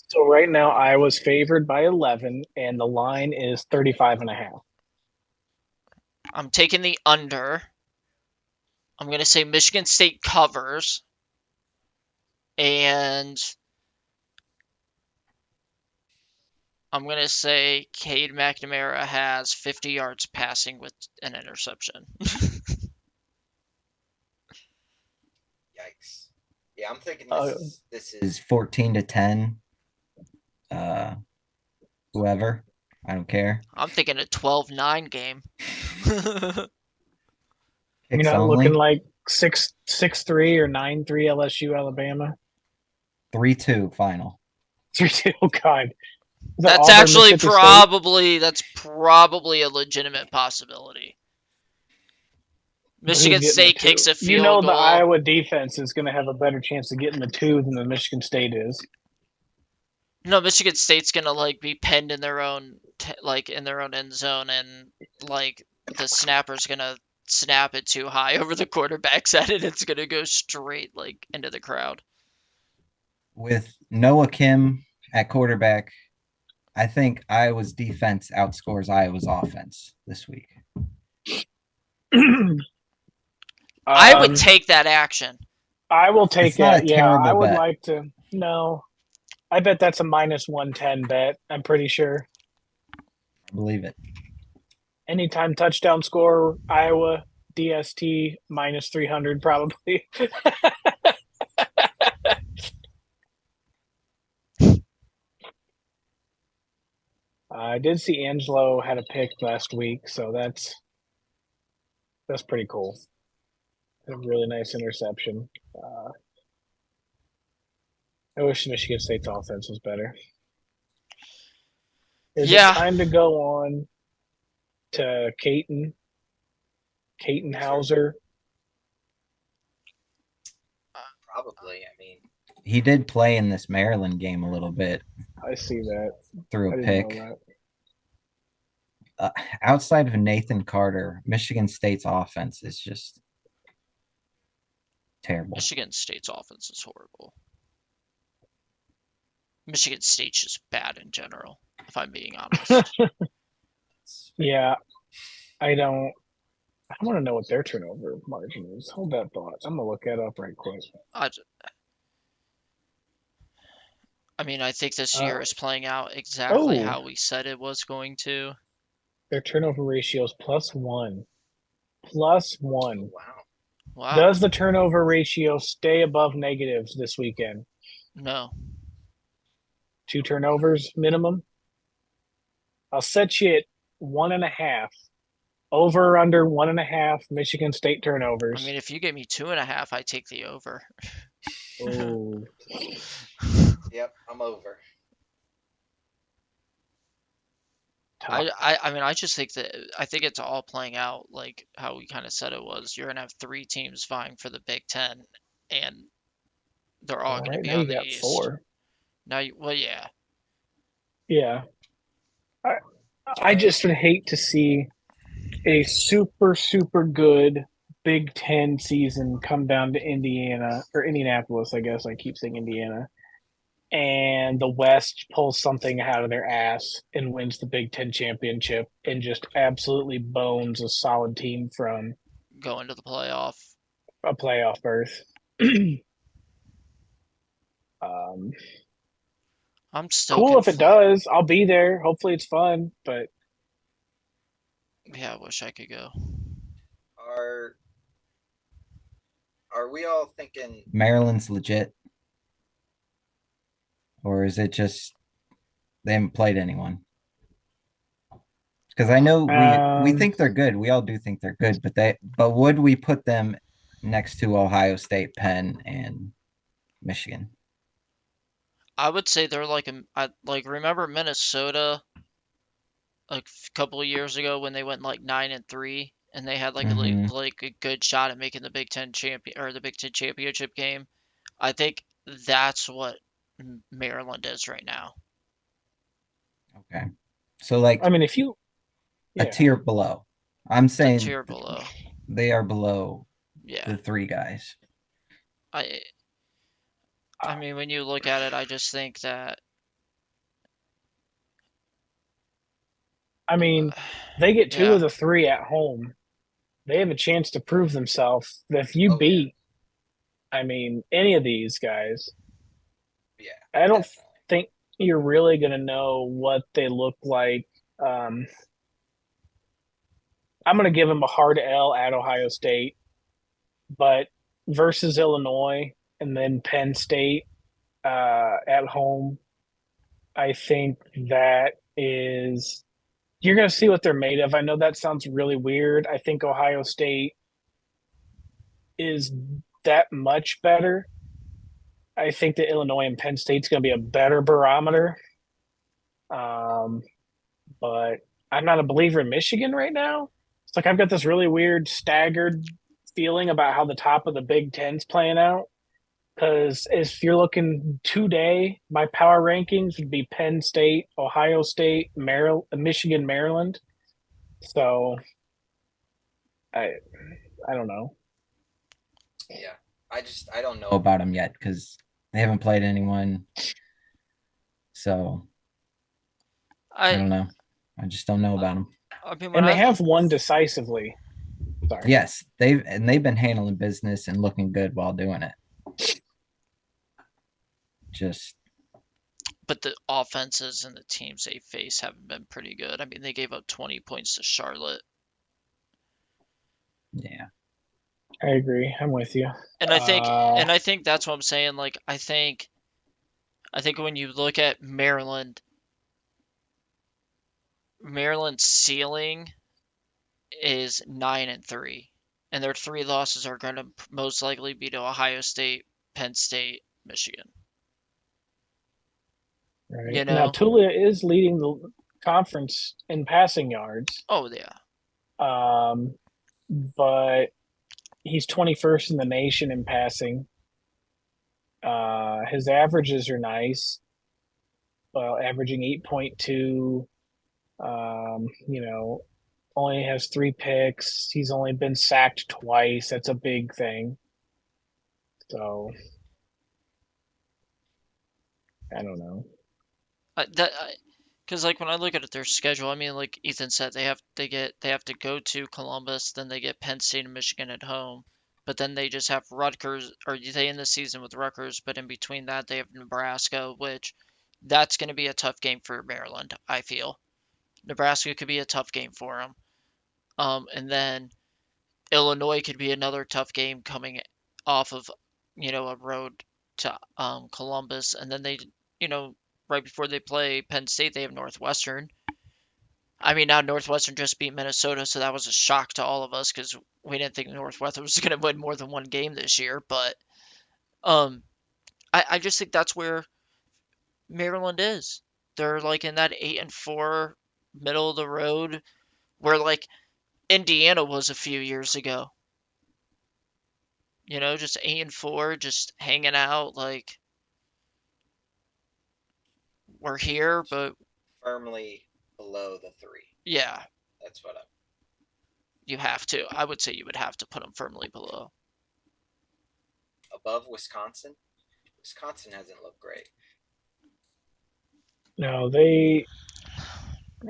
So right now, Iowa's favored by 11, and the line is 35.5. I'm taking the under. I'm going to say Michigan State covers. And I'm going to say Cade McNamara has 50 yards passing with an interception. Yikes. Yeah, I'm thinking this is Is 14-10. Whoever. I don't care. I'm thinking a 12-9 game. You're Kicks not only. looking like 6-3 or 9-3 LSU Alabama. 3-2 final. 3-2. Oh God. Is that That's Auburn, actually Mississippi State? probably a legitimate possibility. Who's Michigan getting State the two? kicks a field You know goal. the Iowa defense is going to have a better chance of getting the two than the Michigan State is. No, Michigan State's gonna be pinned in their own in their own end zone, and the snapper's gonna snap it too high over the quarterback's head, and it's gonna go straight into the crowd. With Noah Kim at quarterback, I think Iowa's defense outscores Iowa's offense this week. I would take that action. I will take It's not that. a Yeah, I terrible would bet. like to. No, I bet that's a -110 bet. I'm pretty sure. I believe it. Anytime touchdown score, Iowa, DST -300 probably. I did see Angelo had a pick last week, so that's pretty cool. A really nice interception. I wish Michigan State's offense was better. Is it time to go on to Caton Hauser? Probably. I mean, He did play in this Maryland game a little bit. I see that. Through I a didn't pick. know Outside of Nathan Carter, Michigan State's offense is just terrible. Michigan State's offense is horrible. Michigan State's just bad in general, if I'm being honest. Yeah, I don't. I want to know what their turnover margin is. Hold that thought. I'm gonna look that up right quick. I mean, I think this year is playing out exactly how we said it was going to. Their turnover ratio is +1. +1. wow. Does the turnover ratio stay above negatives this weekend? No. 2 turnovers minimum. I'll set you at 1.5. Over or under 1.5 Michigan State turnovers. I mean, if you give me 2.5, I take the over. Oh. Yep, I'm over. I mean, I just think I think it's all playing out like how we kind of said it was. You're gonna have 3 teams vying for the Big Ten, and they're all going to be on the East. 4. Now, well, yeah. Yeah. I just would hate to see a super, super good Big Ten season come down to Indiana or Indianapolis, I guess. I keep saying Indiana. And the West pulls something out of their ass and wins the Big Ten championship and just absolutely bones a solid team from going to the playoff. A playoff berth. I'm still cool if it does. I'll be there. Hopefully it's fun, but yeah, I wish I could go. Are we all thinking Maryland's legit? Or is it just they haven't played anyone? Because I know we think they're good. We all do think they're good, but would we put them next to Ohio State, Penn, and Michigan? I would say they're like remember Minnesota a couple of years ago when they went like 9-3 and they had like a good shot at making the Big Ten champion or the Big Ten championship game. I think that's what Maryland is right now. Okay, so like I mean, if you a tier below, I'm saying a tier below, they are below the 3 guys. I mean, when you look at it, I just think that. I mean, they get 2 of the 3 at home. They have a chance to prove themselves. If you beat, I mean, any of these guys, I don't think you're really going to know what they look like. I'm going to give them a hard L at Ohio State, but versus Illinois and then Penn State at home, I think that is you're going to see what they're made of. I know that sounds really weird. I think Ohio State is that much better. I think that Illinois and Penn State's going to be a better barometer. But I'm not a believer in Michigan right now. It's like I've got this really weird staggered feeling about how the top of the Big Ten's playing out. Because if you're looking today, my power rankings would be Penn State, Ohio State, Michigan, Maryland. So I don't know. Yeah, I don't know about them yet because they haven't played anyone. So I don't know. I just don't know about them. And they have won decisively. Sorry. Yes, they've been handling business and looking good while doing it. Just But the offenses and the teams they face haven't been pretty good. I mean, they gave up 20 points to Charlotte. yeah. I agree. I'm with you. And I think that's what I'm saying. Like, I think when you look at Maryland's ceiling is 9-3, and their 3 losses are going to most likely be to Ohio State, Penn State, Michigan. Right. You Now know? Tula is leading the conference in passing yards. Oh yeah. But he's 21st in the nation in passing. His averages are nice. Averaging 8.2. Only has 3 picks. He's only been sacked twice. That's a big thing. So I don't know. Because like when I look at their schedule, I mean, like Ethan said, they have to go to Columbus, then they get Penn State and Michigan at home, but then they just have Rutgers, or they end the season with Rutgers, but in between that they have Nebraska, which that's going to be a tough game for Maryland. I feel Nebraska could be a tough game for them, and then Illinois could be another tough game coming off of a road to Columbus, and then they you know right before they play Penn State, they have Northwestern. I mean, now Northwestern just beat Minnesota, so that was a shock to all of us because we didn't think Northwestern was going to win more than one game this year. But um, I just think that's where Maryland is. They're like in that 8-4 middle of the road, where like Indiana was a few years ago. Just 8-4, just hanging out. Like we're here, but Firmly below the 3. yeah, That's what I'm. you have to. I would say you would have to put them firmly below. Above Wisconsin? Wisconsin hasn't looked great. No,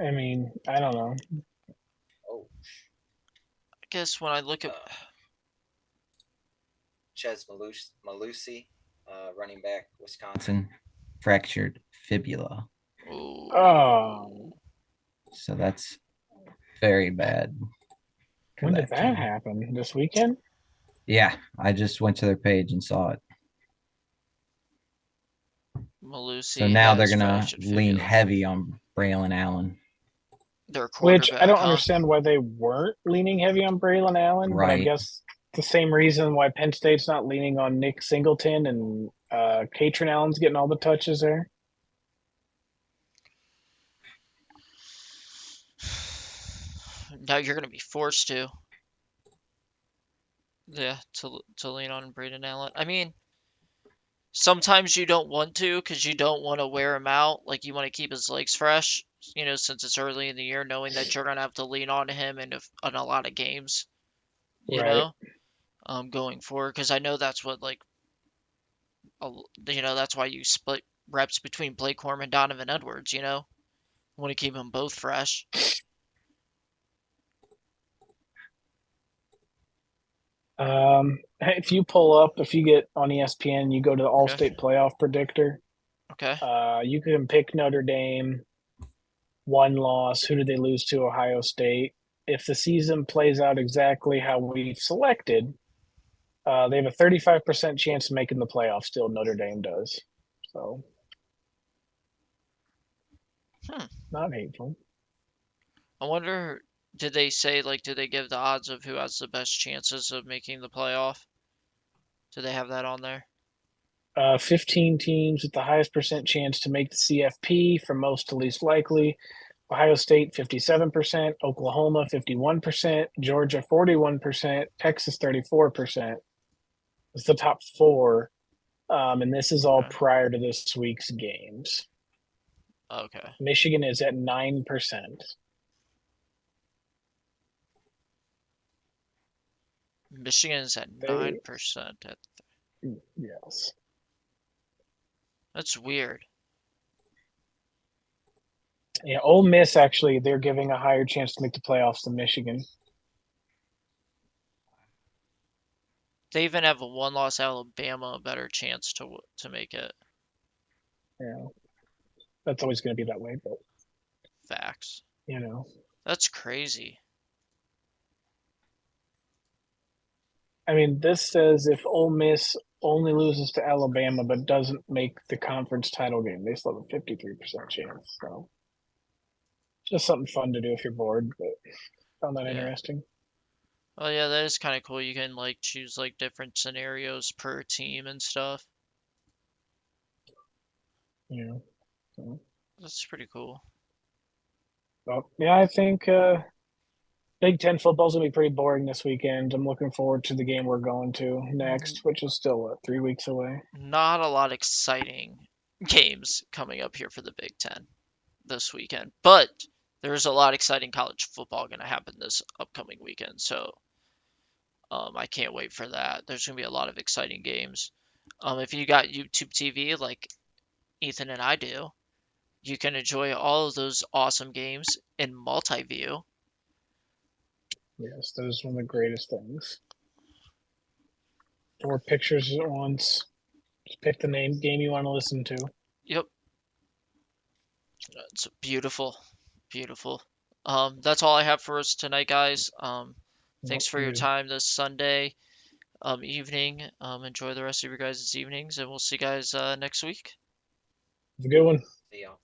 I mean, I don't know. Oh, I guess when I look at Chez Malusi, running back, Wisconsin. Fractured fibula. Ooh. Oh, So that's very bad. when did that happen? This weekend? Yeah, I just went to their page and saw it. Malusi So now they're has gonna fractured lean fibula. heavy on Braylon Allen. Their Which I don't quarterback, huh? understand why they weren't leaning heavy on Braylon Allen, but I Right. guess the same reason why Penn State's not leaning on Nick Singleton and Katrin Allen's getting all the touches there. Now you're gonna be forced to. Yeah, to lean on Braden Allen. I mean, sometimes you don't want to because you don't want to wear him out. Like you want to keep his legs fresh. Since it's early in the year, knowing that you're gonna have to lean on him in a lot of games. Right. Going forward, because I know that's what that's why you split reps between Blake Corum and Donovan Edwards. Want to keep them both fresh. If you get on ESPN, you go to the All-State Playoff Predictor. Okay. You can pick Notre Dame, 1 loss. Who did they lose to? Ohio State. If the season plays out exactly how we've selected, they have a 35% chance of making the playoffs. Still, Notre Dame does. So, not hateful. I wonder, did they say, do they give the odds of who has the best chances of making the playoff? Do they have that on there? 15 teams with the highest percent chance to make the CFP from most to least likely. Ohio State, 57%, Oklahoma, 51%, Georgia, 41%, Texas, 34%. It's the top 4. And this is all prior to this week's games. Okay. Michigan is at 9%. Michigan is at 9%. Yes. That's weird. Yeah, Ole Miss, actually, they're giving a higher chance to make the playoffs than Michigan. They even have a one-loss Alabama a better chance to make it. Yeah, that's always going to be that way, but Facts. That's crazy. I mean, this says if Ole Miss only loses to Alabama but doesn't make the conference title game, they still have a 53% chance. So, just something fun to do if you're bored, but found that interesting. Oh yeah, that is kind of cool. You can like choose like different scenarios per team and stuff. Yeah. So, That's pretty cool. well, yeah, I think Big Ten football's gonna be pretty boring this weekend. I'm looking forward to the game we're going to next, which is still 3 weeks away. Not a lot exciting games coming up here for the Big Ten this weekend, but there's a lot exciting college football going to happen this upcoming weekend. So I can't wait for that. There's going to be a lot of exciting games. If you got YouTube TV like Ethan and I do, you can enjoy all of those awesome games in multi-view. Yes, that is one of the greatest things. 4 pictures at once. Just pick the game you want to listen to. Yep. It's beautiful. Beautiful. That's all I have for us tonight, guys. Thanks for your time this Sunday evening. Enjoy the rest of your guys' evenings, and we'll see you guys next week. Have a good one. See y'all.